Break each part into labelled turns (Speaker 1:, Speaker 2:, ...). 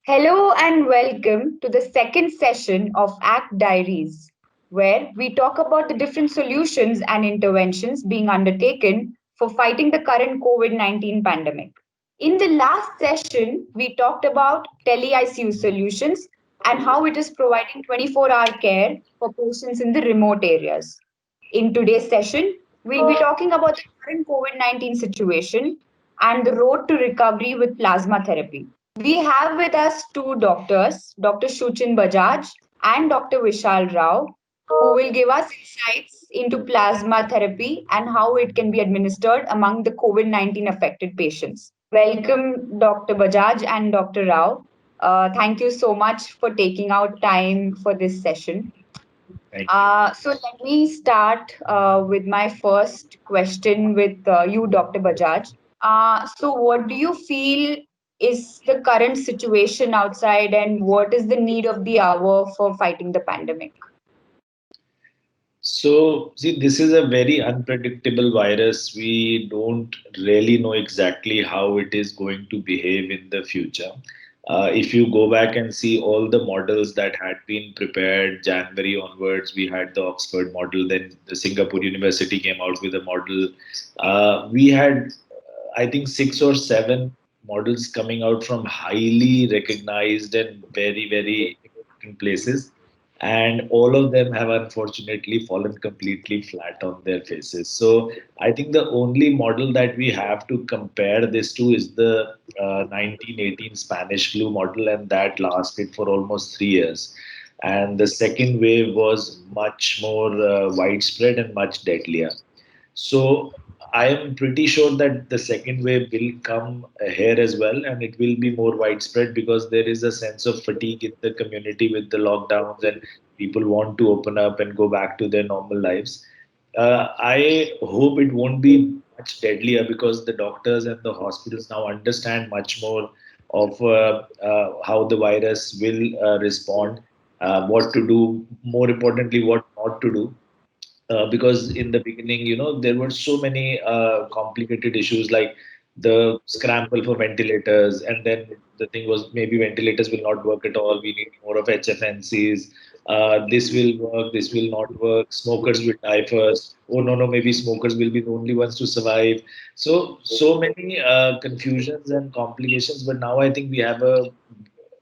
Speaker 1: Hello and welcome to the second session of ACT Diaries, where we talk about the different solutions and interventions being undertaken for fighting the current COVID 19 pandemic. In the last session, we talked about tele ICU solutions and how it is providing 24-hour care for patients in the remote areas. In today's session, we'll be talking about the current COVID 19 situation and the road to recovery with plasma therapy. We have with us two doctors, Dr. Shuchin Bajaj and Dr. Vishal Rao, who will give us insights into plasma therapy and how it can be administered among the COVID 19 affected patients. Welcome, Dr. Bajaj and Dr. Rao. Thank you so much for taking out time for this session.
Speaker 2: Thank you.
Speaker 1: So let me start with my first question with you, Dr. Bajaj. So, what do you feel is the current situation outside, and what is the need of the hour for fighting the pandemic?
Speaker 2: So, see, this is a very unpredictable virus. We don't really know exactly how it is going to behave in the future. If you go back and see all the models that had been prepared January onwards, we had the Oxford model, then the Singapore University came out with a model. We had, I think, six or seven models coming out from highly recognized and very important places, and all of them have unfortunately fallen completely flat on their faces. So I think the only model that we have to compare this to is the 1918 Spanish flu model, and that lasted for almost 3 years. And the second wave was much more widespread and much deadlier. So I am pretty sure that the second wave will come here as well, and it will be more widespread because there is a sense of fatigue in the community with the lockdowns, and people want to open up and go back to their normal lives. I hope it won't be much deadlier because the doctors and the hospitals now understand much more of how the virus will respond, what to do, more importantly, what not to do. Because in the beginning, there were so many complicated issues like the scramble for ventilators, and then the thing was maybe ventilators will not work at all. We need more of HFNCs. This will work, this will not work. Smokers will die first. Oh no, no, maybe smokers will be the only ones to survive. So many confusions and complications. But now I think we have a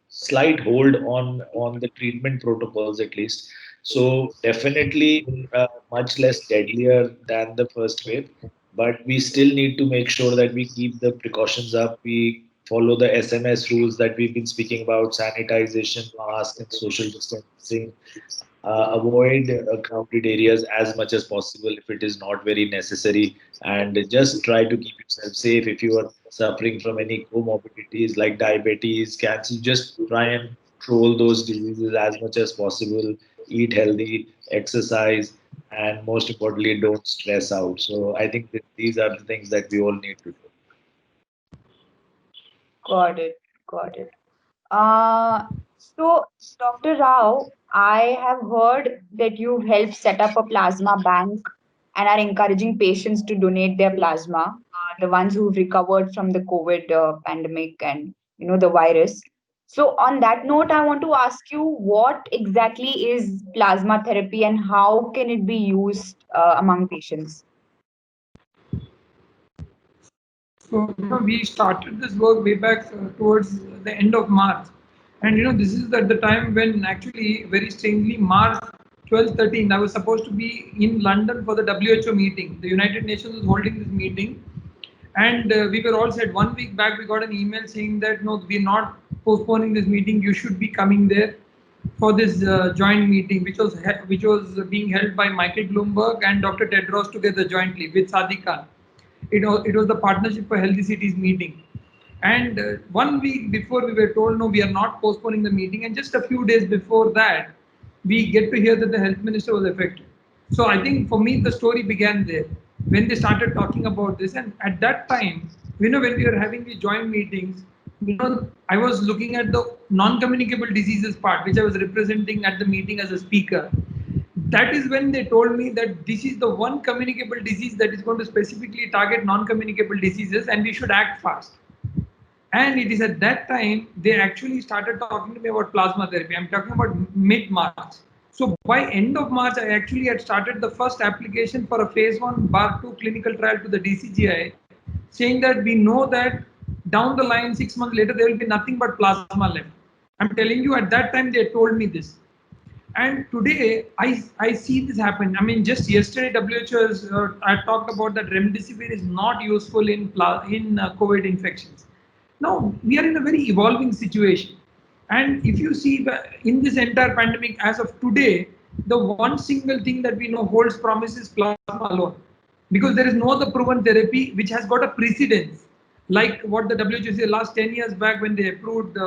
Speaker 2: slight hold on the treatment protocols at least. So definitely much less deadlier than the first wave, but we still need to make sure that we keep the precautions up. We follow the SMS rules that we've been speaking about: sanitization, mask, and social distancing. Avoid crowded areas as much as possible if it is not very necessary, and just try to keep yourself safe. If you are suffering from any comorbidities like diabetes, cancer, just try and control those diseases as much as possible. Eat healthy, exercise, and most importantly, don't stress out. So I think that these are the things that we all need to do.
Speaker 1: Got it. Got it. So, Dr. Rao, I have heard that you helped set up a plasma bank and are encouraging patients to donate their plasma, the ones who've recovered from the COVID pandemic and the virus. So, on that note, I want to ask you what exactly is plasma therapy and how can it be used among patients?
Speaker 3: So, we started this work way back towards the end of March. And, this is at the time when actually, very strangely, March 12th, 13th, I was supposed to be in London for the WHO meeting. The United Nations was holding this meeting. And we were all said 1 week back, we got an email saying that, no, we're not postponing this meeting. You should be coming there for this joint meeting, which was being held by Michael Bloomberg and Dr. Tedros together jointly with Sadiq Khan. It was the Partnership for Healthy Cities meeting. And 1 week before, we were told, no, we are not postponing the meeting. And just a few days before that, we get to hear that the health minister was affected. So I think for me, the story began there when they started talking about this. And at that time, when we were having the joint meetings, I was looking at the non-communicable diseases part, which I was representing at the meeting as a speaker. That is when they told me that this is the one communicable disease that is going to specifically target non-communicable diseases, and we should act fast. And it is at that time they actually started talking to me about plasma therapy. I'm talking about mid-March. So by end of March, I actually had started the first application for a phase 1/2 clinical trial to the DCGI, saying that we know that down the line, 6 months later, there will be nothing but plasma left. I'm telling you, at that time, they told me this. And today, I see this happen. I mean, just yesterday, WHO has I talked about that remdesivir is not useful in COVID infections. Now, we are in a very evolving situation. And if you see in this entire pandemic, as of today, the one single thing that we know holds promise is plasma alone. Because there is no other proven therapy which has got a precedence. Like what the WHO said last 10 years back when they approved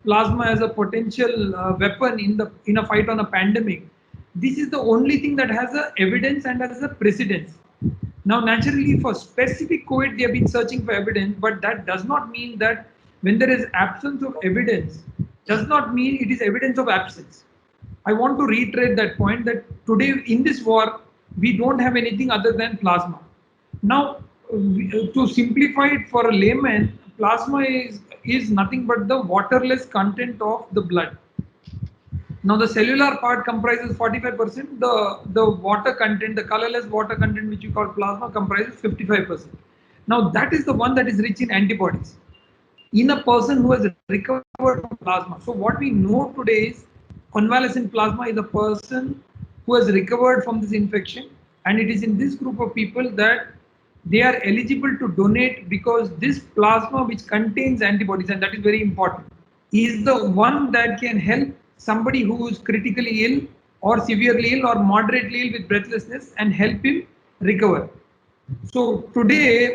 Speaker 3: plasma as a potential weapon in a fight on a pandemic. This is the only thing that has a evidence and has a precedence. Now, naturally, for specific COVID, they have been searching for evidence, but that does not mean that when there is absence of evidence, does not mean it is evidence of absence. I want to reiterate that point that today in this war, we don't have anything other than plasma. Now, to simplify it for a layman, plasma is nothing but the waterless content of the blood. Now the cellular part comprises 45%, the water content, the colorless water content which you call plasma comprises 55%. Now that is the one that is rich in antibodies in a person who has recovered from plasma. So what we know today is convalescent plasma is a person who has recovered from this infection, and it is in this group of people that they are eligible to donate because this plasma which contains antibodies, and that is very important, is the one that can help somebody who is critically ill or severely ill or moderately ill with breathlessness and help him recover. So today,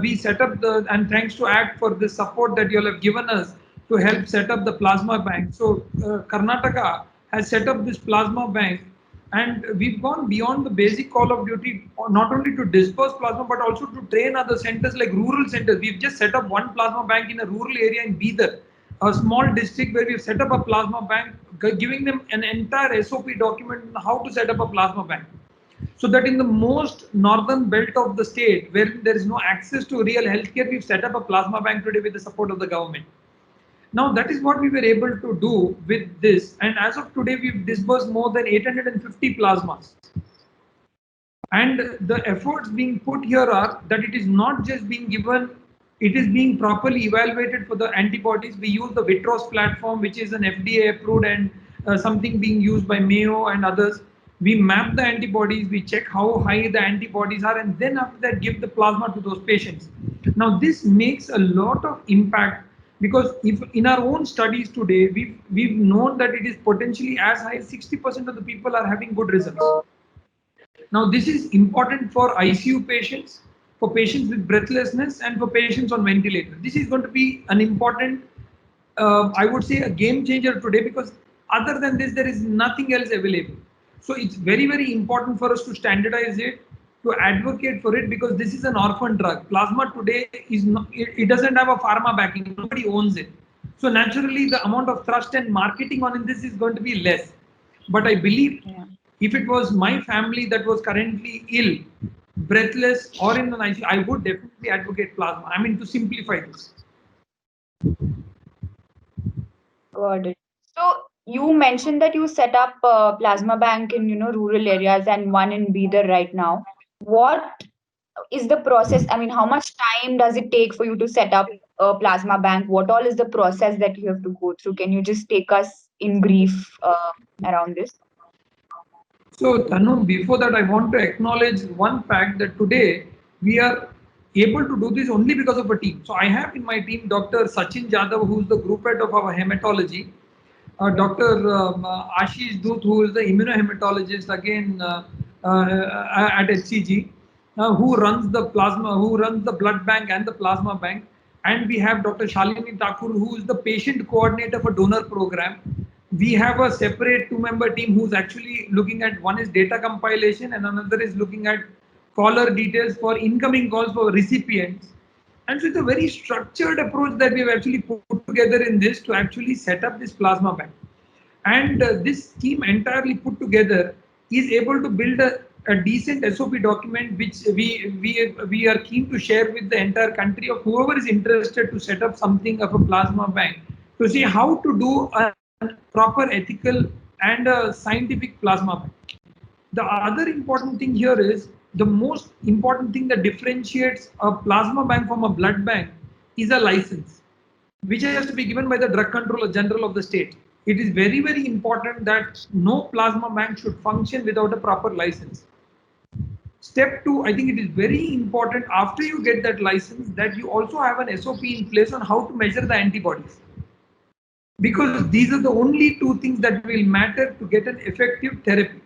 Speaker 3: we set up and thanks to ACT for the support that you all have given us to help set up the plasma bank. So Karnataka has set up this plasma bank, and we've gone beyond the basic call of duty, not only to disperse plasma, but also to train other centers like rural centers. We've just set up one plasma bank in a rural area in Bidar, a small district where we've set up a plasma bank, giving them an entire SOP document on how to set up a plasma bank. So that in the most northern belt of the state, where there is no access to real healthcare, we've set up a plasma bank today with the support of the government. Now that is what we were able to do with this, and as of today, we've disbursed more than 850 plasmas. And the efforts being put here are that it is not just being given, it is being properly evaluated for the antibodies. We use the Vitros platform, which is an FDA approved and something being used by Mayo and others. We map the antibodies, we check how high the antibodies are, and then after that give the plasma to those patients. Now this makes a lot of impact, because if in our own studies today, we've known that it is potentially as high as 60% of the people are having good results. Now this is important for ICU patients, for patients with breathlessness, and for patients on ventilator. This is going to be an important, I would say, a game changer today, because other than this, there is nothing else available. So it's very, very important for us to standardize it, to advocate for it, because this is an orphan drug. Plasma today is not, it doesn't have a pharma backing. Nobody owns it. So naturally, the amount of thrust and marketing on this is going to be less. But I believe if it was my family that was currently ill, breathless, or in an ICU, I would definitely advocate plasma. I mean, to simplify this.
Speaker 1: Got it. So you mentioned that you set up a plasma bank in rural areas and one in Bidar right now. What is the process? I mean, how much time does it take for you to set up a plasma bank? What all is the process that you have to go through? Can you just take us in brief around this?
Speaker 3: So Tanu, before that, I want to acknowledge one fact that today we are able to do this only because of a team. So I have in my team Dr. Sachin Jadhav, who is the group head of our hematology, Dr. Ashish Dut, who is the immunohematologist again at HCG, who runs the plasma, who runs the blood bank and the plasma bank, and we have Dr. Shalini Thakur, who is the patient coordinator for donor program. We have a separate two-member team who's actually looking at, one is data compilation and another is looking at caller details for incoming calls for recipients. And so it's a very structured approach that we have actually put together in this to actually set up this plasma bank. And this team entirely put together is able to build a a decent SOP document which we are keen to share with the entire country of whoever is interested to set up something of a plasma bank to see how to do a proper ethical and a scientific plasma bank. The other important thing here is the most important thing that differentiates a plasma bank from a blood bank is a license, which has to be given by the Drug Controller General of the state. It is very, very important that no plasma bank should function without a proper license. Step two, I think it is very important after you get that license that you also have an SOP in place on how to measure the antibodies. Because these are the only two things that will matter to get an effective therapy.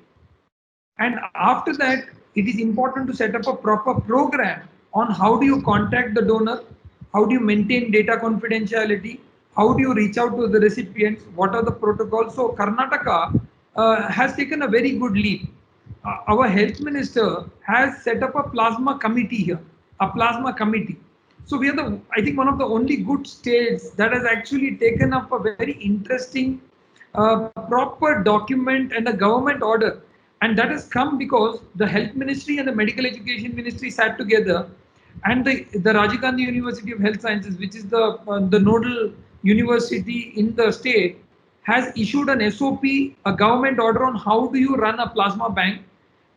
Speaker 3: And after that, it is important to set up a proper program on how do you contact the donor, how do you maintain data confidentiality, how do you reach out to the recipients, what are the protocols. So Karnataka has taken a very good lead. Our health minister has set up a plasma committee here, a plasma committee. So we are I think one of the only good states that has actually taken up a very interesting proper document and a government order, and that has come because the health ministry and the medical education ministry sat together, and the Rajiv Gandhi University of Health Sciences, which is the nodal university in the state, has issued an SOP, a government order on how do you run a plasma bank,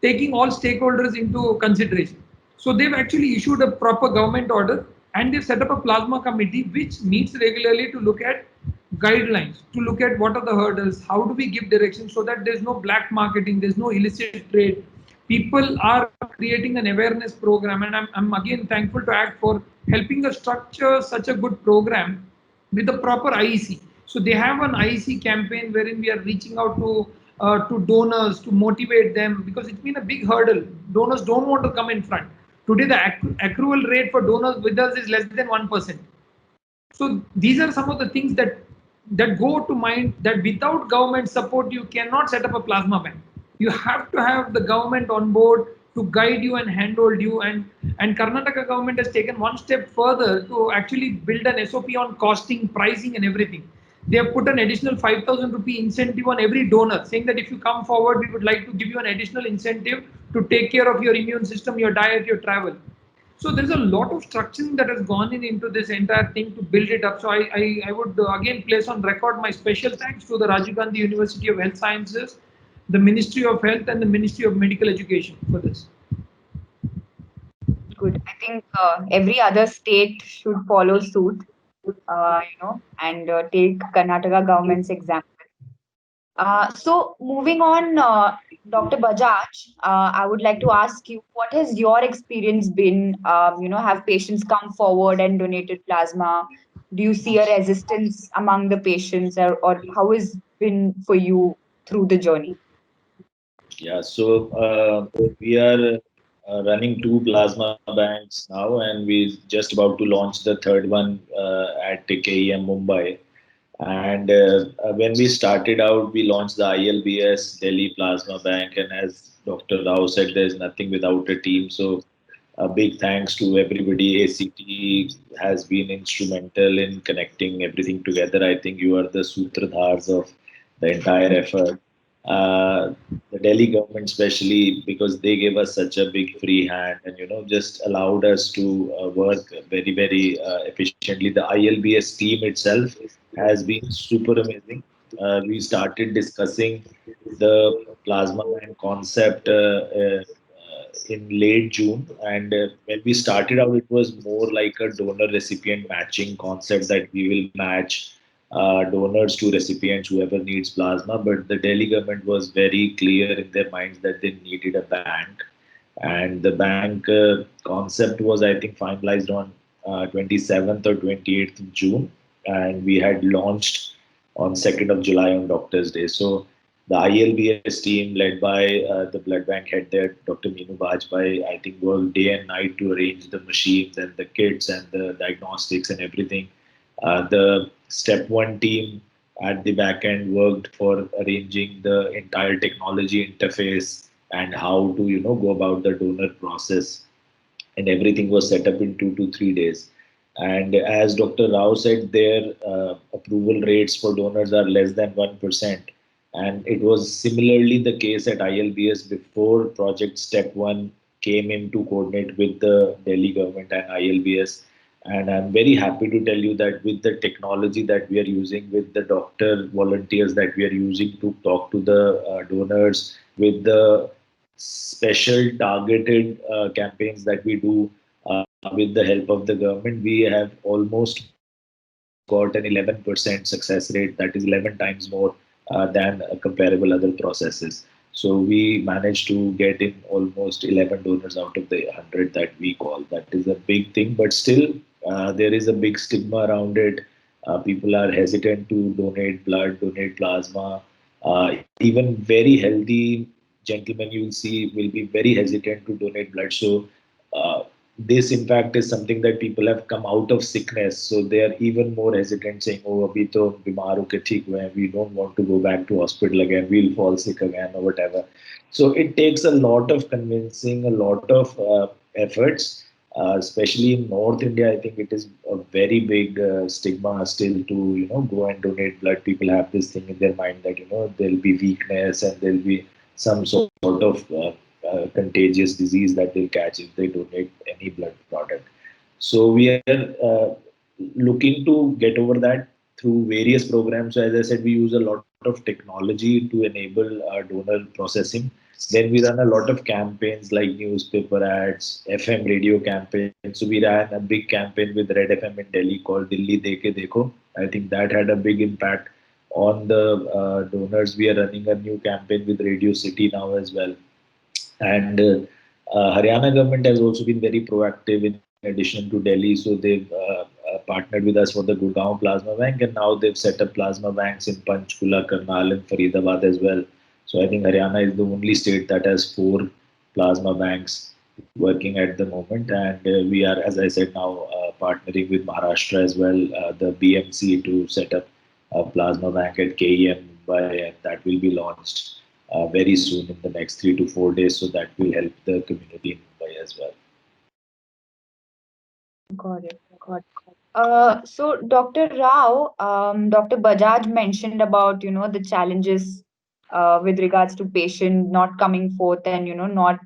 Speaker 3: taking all stakeholders into consideration. So they've actually issued a proper government order, and they've set up a plasma committee which meets regularly to look at guidelines, to look at what are the hurdles, how do we give direction so that there's no black marketing, there's no illicit trade. People are creating an awareness program, and I'm again thankful to ACT for helping us structure such a good program with the proper IEC. So they have an IEC campaign wherein we are reaching out to donors to motivate them, because it's been a big hurdle. Donors don't want to come in front. Today the accrual rate for donors with us is less than 1%. So these are some of the things that go to mind, that without government support you cannot set up a plasma bank. You have to have the government on board to guide you and handhold you, and Karnataka government has taken one step further to actually build an SOP on costing, pricing and everything. They have put an additional 5,000 rupee incentive on every donor, saying that if you come forward, we would like to give you an additional incentive to take care of your immune system, your diet, your travel. So there's a lot of structuring that has gone into this entire thing to build it up. So I would again place on record my special thanks to the Rajiv Gandhi University of Health Sciences, the Ministry of Health and the Ministry of Medical Education for this.
Speaker 1: Good. I think every other state should follow suit, and take Karnataka government's example. So moving on, Dr. Bajaj, I would like to ask you, what has your experience been? Have patients come forward and donated plasma? Do you see a resistance among the patients, or how has been for you through the journey?
Speaker 2: Yeah, so we are running two plasma banks now, and we're just about to launch the third one at KEM Mumbai. And when we started out, we launched the ILBS Delhi Plasma Bank. And as Dr. Rao said, there's nothing without a team. So a big thanks to everybody. ACT has been instrumental in connecting everything together. I think you are the sutradhars of the entire effort. The Delhi government, especially because they gave us such a big free hand, and just allowed us to work very, very efficiently. The ILBS team itself has been super amazing. We started discussing the plasma bank concept in late June, and when we started out, it was more like a donor recipient matching concept, that we will match donors to recipients, whoever needs plasma. But the Delhi government was very clear in their minds that they needed a bank, and the bank concept was, I think, finalized on 27th or 28th of June, and we had launched on 2nd of July on Doctor's Day. So the ILBS team, led by the blood bank head there, Dr. Meenu Bajpai, I think worked day and night to arrange the machines and the kits and the diagnostics and everything. The step one team at the back end worked for arranging the entire technology interface and how to go about the donor process, and everything was set up in 2 to 3 days. And as Dr. Rao said, their approval rates for donors are less than 1%. And it was similarly the case at ILBS before Project Step One came in to coordinate with the Delhi government and ILBS. And I'm very happy to tell you that with the technology that we are using, with the doctor volunteers that we are using to talk to the donors, with the special targeted campaigns that we do with the help of the government, we have almost got an 11% success rate. That is 11 times more than comparable other processes. So we managed to get in almost 11 donors out of the 100 that we call. That is a big thing, but still there is a big stigma around it. People are hesitant to donate blood, donate plasma. Even very healthy gentlemen you'll see will be very hesitant to donate blood. So uh, this in fact is something that people have come out of sickness, so they are even more hesitant, saying, oh, abhi to bimar ho ke theek hue hain, we don't want to go back to hospital again, we'll fall sick again or whatever. So it takes a lot of convincing, a lot of efforts, especially in North India. I think it is a very big stigma still to go and donate blood. People have this thing in their mind that there'll be weakness and there'll be some sort of contagious disease that they'll catch if they donate any blood product. So we are looking to get over that through various programs. So as I said, we use a lot of technology to enable donor processing. Then we run a lot of campaigns like newspaper ads, FM radio campaigns. So we ran a big campaign with Red FM in Delhi called Delhi Deke Dekho. I think that had a big impact on the donors. We are running a new campaign with Radio City now as well. And Haryana government has also been very proactive in addition to Delhi. So they've partnered with us for the Gurgaon Plasma Bank, and now they've set up plasma banks in Panchkula, Karnal, and Faridabad as well. So I think Haryana is the only state that has four plasma banks working at the moment, and we are, as I said, now partnering with Maharashtra as well, the BMC, to set up a plasma bank at KEM Mumbai, and that will be launched very soon in the next 3 to 4 days. So that will help the community in Mumbai as well.
Speaker 1: Got it. Got it. So Dr. Rao, Dr. Bajaj mentioned about, the challenges with regards to patient not coming forth and, not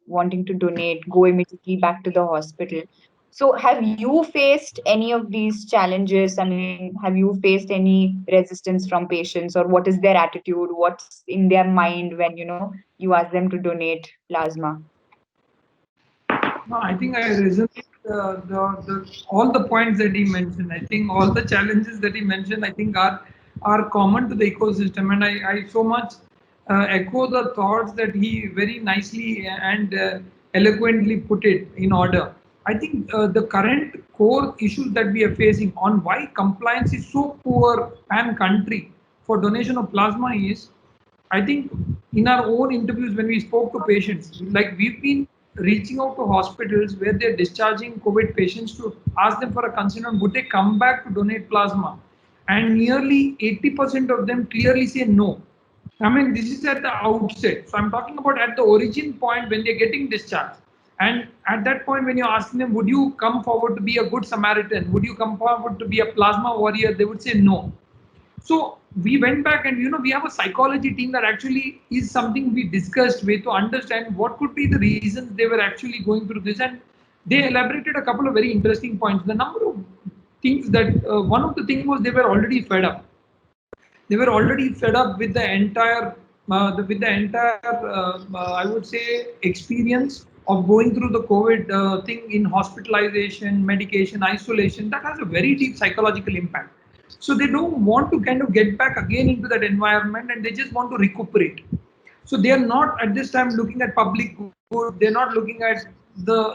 Speaker 1: wanting to donate, go immediately back to the hospital. So have you faced any of these challenges? I mean, have you faced any resistance from patients, or what is their attitude? What's in their mind when, you ask them to donate plasma?
Speaker 3: No, I think I resonate all the points that he mentioned. I think all the challenges that he mentioned, I think are common to the ecosystem, and I so much echo the thoughts that he very nicely and eloquently put it in order. I think the current core issues that we are facing on why compliance is so poor pan country for donation of plasma is, I think in our own interviews when we spoke to patients, like we've been reaching out to hospitals where they're discharging COVID patients to ask them for a consent on would they come back to donate plasma, and nearly 80% of them clearly say no. I mean, this is at the outset. So I'm talking about at the origin point when they're getting discharged. And at that point, when you're asking them, would you come forward to be a good Samaritan? Would you come forward to be a plasma warrior? They would say no. So we went back and we have a psychology team that actually is something we discussed with to understand what could be the reasons they were actually going through this, and they elaborated a couple of very interesting points. The number of things that one of the things was they were already fed up. They were already fed up with the entire I would say experience of going through the COVID thing in hospitalization, medication, isolation. That has a very deep psychological impact. So they don't want to kind of get back again into that environment, and they just want to recuperate. So they are not at this time looking at public good. They're not looking at the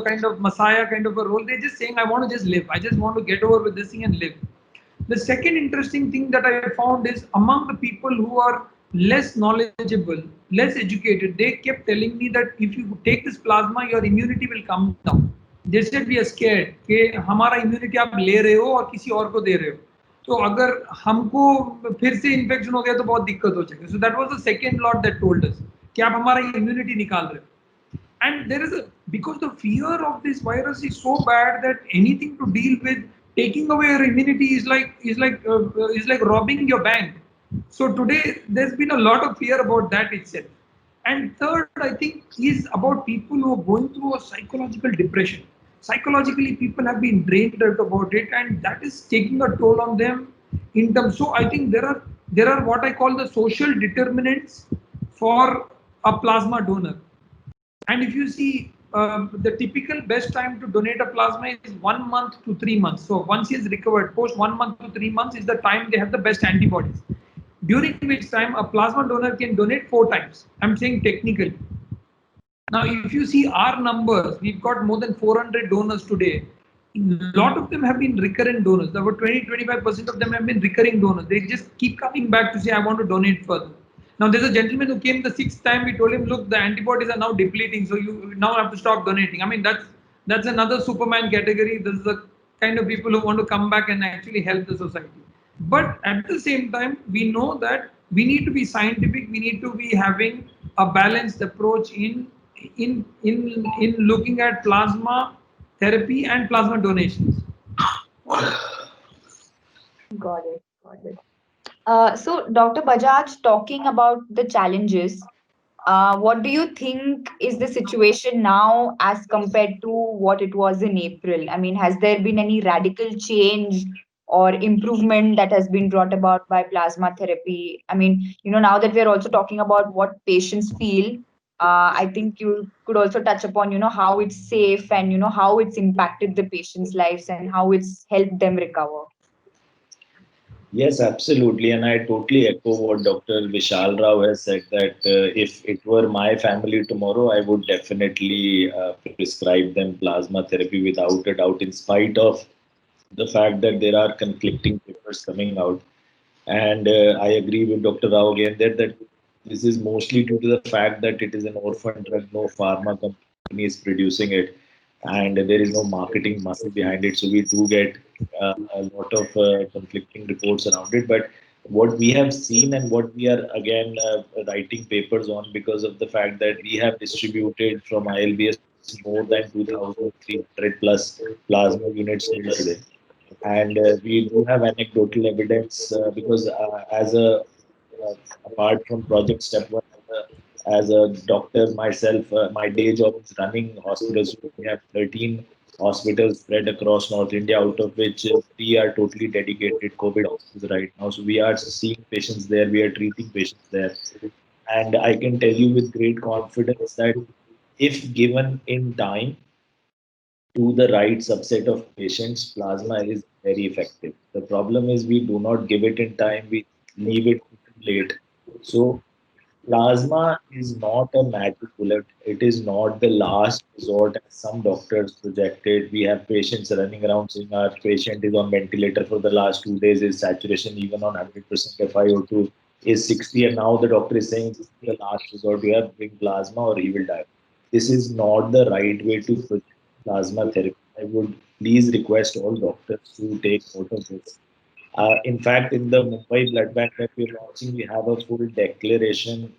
Speaker 3: kind of messiah kind of a role. They're just saying, I want to just live. I just want to get over with this thing and live. The second interesting thing that I found is among the people who are less knowledgeable, less educated, they kept telling me that if you take this plasma, your immunity will come down. They said we are scared कि हमारा immunity आप ले रहे हो और किसी और को दे रहे हो. तो अगर हमको फिर से इन्फेक्शन हो गया तो बहुत दिक्कत हो जाएगी. So that was the second lot that told us कि आप हमारा immunity निकाल रहे हो. And there is a, because the fear of this virus is so bad that anything to deal with taking away your immunity is like robbing your bank. So today there's been a lot of fear about that itself. And third, I think, is about people who are going through a psychological depression. Psychologically, people have been drained out about it, and that is taking a toll on them. In terms, so I think there are what I call the social determinants for a plasma donor. And if you see, the typical best time to donate a plasma is 1 month to 3 months. So once he is recovered, post 1 month to 3 months is the time they have the best antibodies. During which time a plasma donor can donate 4 times. I'm saying technically. Now, if you see our numbers, we've got more than 400 donors today. A lot of them have been recurrent donors. About 20-25% of them have been recurring donors. They just keep coming back to say, I want to donate further. Now, there's a gentleman who came the sixth time. We told him, look, the antibodies are now depleting, so you now have to stop donating. I mean, that's another Superman category. This is the kind of people who want to come back and actually help the society. But at the same time, we know that we need to be scientific. We need to be having a balanced approach in looking at plasma therapy and plasma donations.
Speaker 1: Got it. Got it. So, Dr. Bajaj, talking about the challenges, what do you think is the situation now as compared to what it was in April? I mean, has there been any radical change or improvement that has been brought about by plasma therapy? I mean, now that we're also talking about what patients feel, I think you could also touch upon, how it's safe and, how it's impacted the patients' lives and how it's helped them recover.
Speaker 2: Yes, absolutely. And I totally echo what Dr. Vishal Rao has said that if it were my family tomorrow, I would definitely prescribe them plasma therapy without a doubt, in spite of the fact that there are conflicting papers coming out. And I agree with Dr. Rao again that this is mostly due to the fact that it is an orphan drug, no pharma company is producing it, and there is no marketing muscle behind it. So we do get a lot of conflicting reports around it. But what we have seen and what we are again writing papers on, because of the fact that we have distributed from ILBS more than 2,300 plus plasma units till today. And we do have anecdotal evidence because as a apart from Project Step One, as a doctor myself, my day job is running hospitals. We have 13 hospitals spread across North India, out of which three are totally dedicated COVID hospitals right now. So we are seeing patients there, we are treating patients there, and I can tell you with great confidence that if given in time to the right subset of patients, plasma is very effective. The problem is we do not give it in time, we leave it late. So, plasma is not a magic bullet. It is not the last resort, as some doctors projected. We have patients running around saying our patient is on ventilator for the last 2 days, his saturation even on 100% FiO2 is 60, and now the doctor is saying this is the last resort. You have to bring plasma or he will die. This is not the right way to project plasma therapy. I would please request all doctors to take note of this. In fact, in the Mumbai Blood Bank that we're launching, we have a full declaration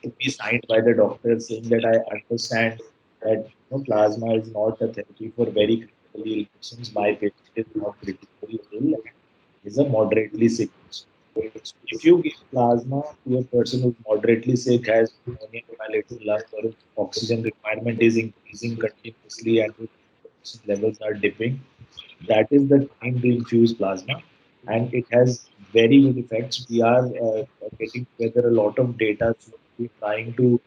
Speaker 2: to be signed by the doctor saying that I understand that plasma is not a therapy for very critically ill patients. My patient is not critically ill and is a moderately sick patient. So if you give plasma to a person who's moderately sick, has pneumonia, dilated lung, or his oxygen requirement is increasing continuously and his oxygen levels are dipping, that is the time to infuse plasma, and it has very good effects. We are getting together a lot of data. So we're trying to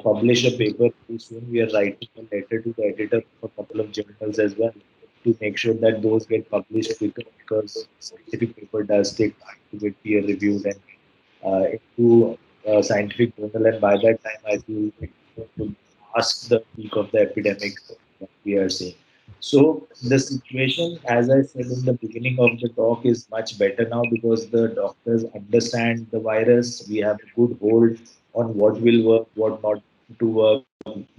Speaker 2: publish a paper very soon. We are writing a letter to the editor of a couple of journals as well to make sure that those get published quicker, because scientific paper does take time to get peer reviewed and into a scientific journal. And by that time, I feel it would pass the peak of the epidemic that we are seeing. So the situation, as I said in the beginning of the talk, is much better now because the doctors understand the virus. We have a good hold on what will work, what not to work,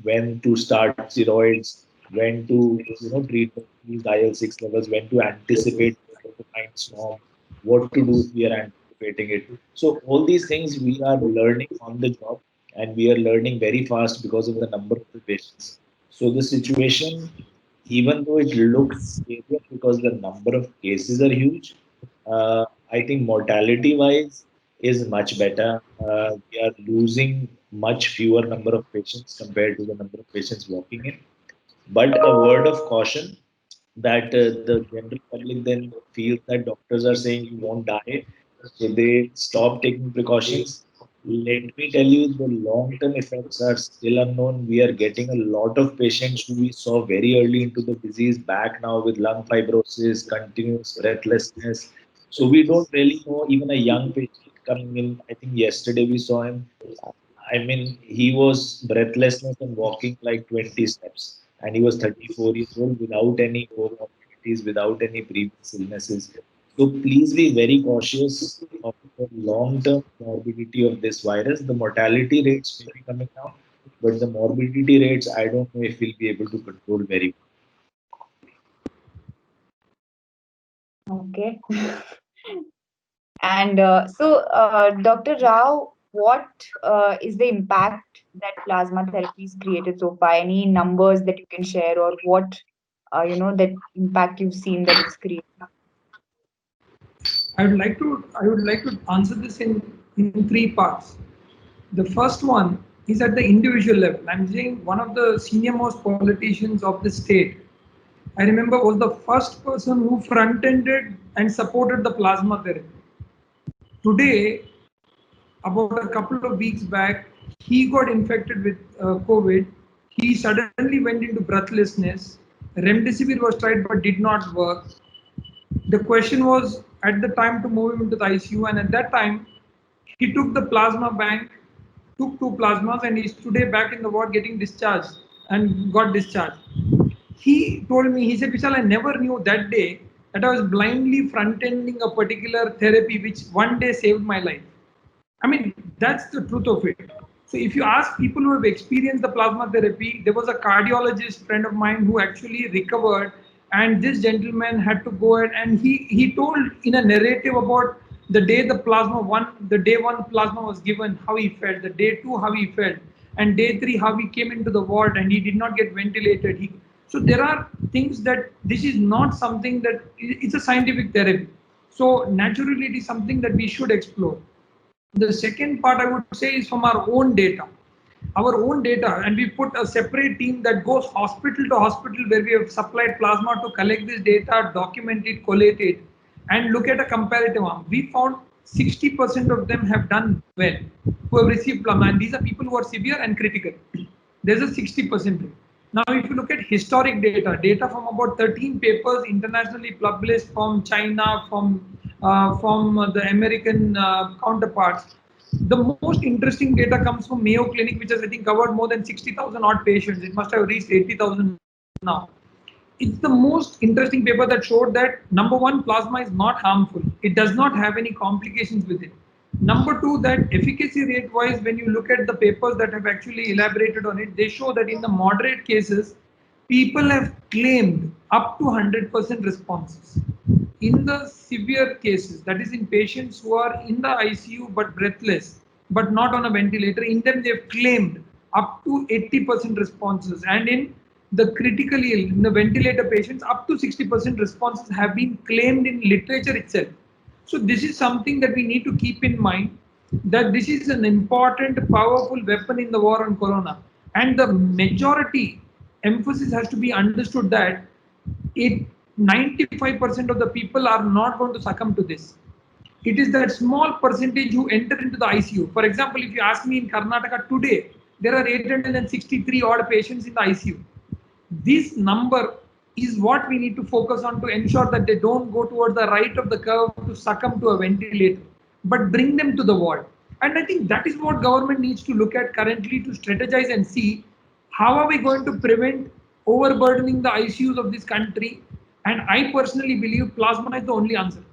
Speaker 2: when to start steroids, when to treat these IL-6 levels, when to anticipate the cytokine storm, what to do if we are anticipating it. So all these things we are learning on the job, and we are learning very fast because of the number of the patients. So the situation, even though it looks serious because the number of cases are huge, I think mortality wise, is much better. We are losing much fewer number of patients compared to the number of patients walking in. But a word of caution that the general public then feels that doctors are saying you won't die, so they stop taking precautions. Let me tell you, the long-term effects are still unknown. We are getting a lot of patients who we saw very early into the disease back now with lung fibrosis, continuous breathlessness. So we don't really know. Even a young patient coming in, I think yesterday we saw him. I mean, he was breathlessness and walking like 20 steps, and he was 34 years old without any comorbidities, without any previous illnesses. So please be very cautious of the long-term morbidity of this virus. The mortality rates may be coming down, but the morbidity rates, I don't know if we'll be able to control very
Speaker 1: Okay. And Dr. Rao, what is the impact that plasma therapy has created so far? Any numbers that you can share, or what that impact you've seen that it's created?
Speaker 3: I would like to answer this in three parts. The first one is at the individual level. I'm saying one of the senior most politicians of the state, I remember, was the first person who front-ended and supported the plasma therapy. Today, about a couple of weeks back, he got infected with COVID. He suddenly went into breathlessness. Remdesivir was tried but did not work. The question was at the time to move him into the ICU, and at that time, he took the plasma bank, took two plasmas, and he's today back in the ward getting discharged and got discharged. He told me, he said, Vishal, I never knew that day that I was blindly front ending a particular therapy which one day saved my life. I mean, that's the truth of it. So if you ask people who have experienced the plasma therapy, there was a cardiologist friend of mine who actually recovered, and this gentleman had to go ahead and he told in a narrative about the day the day one plasma was given, how he felt, the day two, how he felt, and day three, how he came into the ward and he did not get ventilated. So there are things that this is not something that it's a scientific therapy. So naturally, it is something that we should explore. The second part I would say is from our own data. Our own data, and we put a separate team that goes hospital to hospital where we have supplied plasma to collect this data, document it, collate it, and look at a comparative arm. We found 60% of them have done well who have received plasma, and these are people who are severe and critical. There's a 60% rate. Now, if you look at historic data, data from about 13 papers internationally published from China, from the American counterparts, the most interesting data comes from Mayo Clinic, which has, I think, covered more than 60,000 odd patients. It must have reached 80,000 now. It's the most interesting paper that showed that number one, plasma is not harmful. It does not have any complications with it. Number two, that efficacy rate wise, when you look at the papers that have actually elaborated on it, they show that in the moderate cases, people have claimed up to 100% responses. In the severe cases, that is in patients who are in the ICU but breathless, but not on a ventilator, in them they've claimed up to 80% responses. And in the critically ill, in the ventilator patients, up to 60% responses have been claimed in literature itself. So this is something that we need to keep in mind, that this is an important, powerful weapon in the war on corona. And the majority emphasis has to be understood that it 95% of the people are not going to succumb to this. It is that small percentage who enter into the ICU. For example, if you ask me, in Karnataka today, there are 863 odd patients in the ICU. This number is what we need to focus on to ensure that they don't go towards the right of the curve to succumb to a ventilator, but bring them to the ward. And I think that is what government needs to look at currently, to strategize and see how are we going to prevent overburdening the ICUs of this country. And I personally believe plasma is the only answer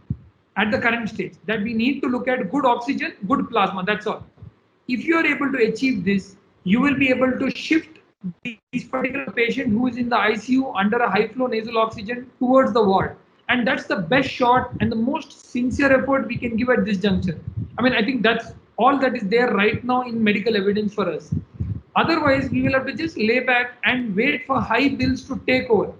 Speaker 3: at the current stage, that we need to look at good oxygen, good plasma, that's all. If you are able to achieve this, you will be able to shift this particular patient who is in the ICU under a high flow nasal oxygen towards the ward. And that's the best shot and the most sincere effort we can give at this juncture. I mean, I think that's all that is there right now in medical evidence for us. Otherwise, we will have to just lay back and wait for high bills to take over.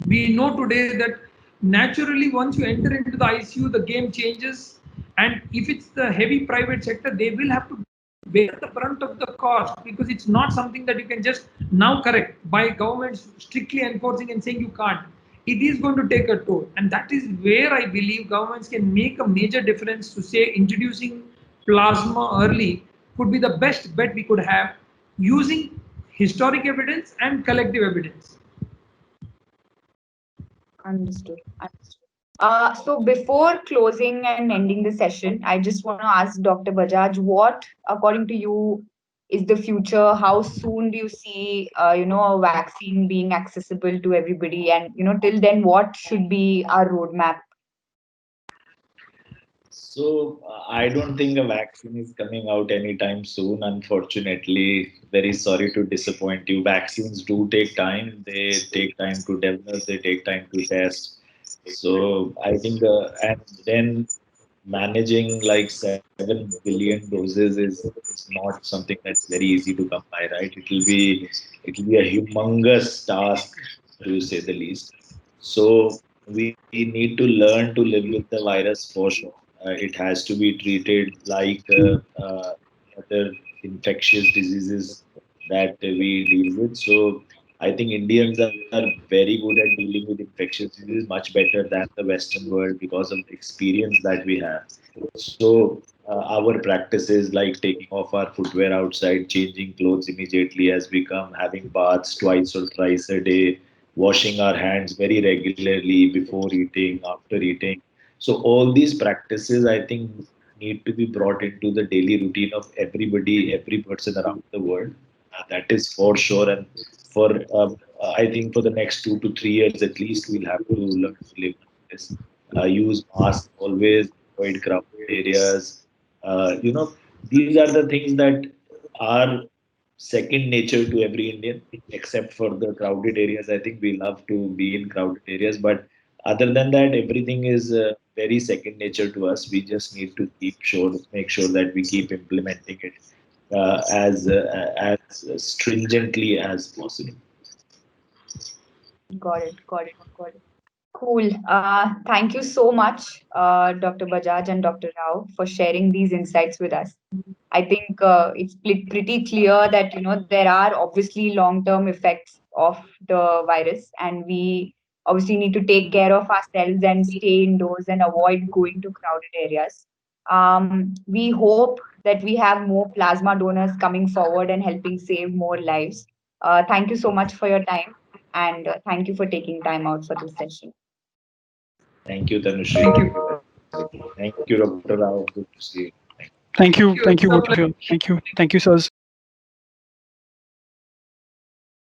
Speaker 3: We know today that naturally once you enter into the ICU, the game changes, And if it's the heavy private sector, they will have to bear the brunt of the cost, because it's not something that you can just now correct by governments strictly enforcing and saying you can't. It is going to take a toll, and that is where I believe governments can make a major difference. To say introducing plasma early could be the best bet we could have, using historic evidence and collective evidence.
Speaker 1: Understood. Understood. So before closing and ending the session, I just want to ask Dr. Bajaj, what, according to you, is the future? How soon do you see, a vaccine being accessible to everybody? And, till then, what should be our roadmap?
Speaker 2: So I don't think a vaccine is coming out anytime soon. Unfortunately, very sorry to disappoint you. Vaccines do take time. They take time to develop. They take time to test. So I think, and then managing like 7 billion doses is not something that's very easy to come by, right? It'll be a humongous task, to say the least. So we need to learn to live with the virus for sure. It has to be treated like other infectious diseases that we deal with. So I think Indians are very good at dealing with infectious diseases, much better than the Western world because of the experience that we have. So our practices like taking off our footwear outside, changing clothes immediately as we come, having baths twice or thrice a day, washing our hands very regularly before eating, after eating. So all these practices, I think, need to be brought into the daily routine of everybody, every person around the world. That is for sure. And for I think for the next 2 to 3 years at least, we'll have to learn to live with this. Use masks always, avoid crowded areas. These are the things that are second nature to every Indian, except for the crowded areas. I think we love to be in crowded areas, but other than that, everything is very second nature to us. We just need to make sure that we keep implementing it as stringently as possible.
Speaker 1: Got it. Got it. Got it. Cool. Thank you so much, Dr. Bajaj and Dr. Rao, for sharing these insights with us. I think it's pretty clear that there are obviously long-term effects of the virus, and we obviously need to take care of ourselves and stay indoors and avoid going to crowded areas. We hope that we have more plasma donors coming forward and helping save more lives. Thank you so much for your time, and thank you for taking time out for this session.
Speaker 2: Thank you, Tanushree.
Speaker 3: Thank
Speaker 2: Thank you.
Speaker 3: you.
Speaker 2: Thank you, Dr. Rao. Good to see you.
Speaker 3: Thank
Speaker 4: Thank
Speaker 3: you.
Speaker 4: you,
Speaker 3: It's a
Speaker 4: both of
Speaker 3: pleasure.
Speaker 4: you. Thank you, sirs.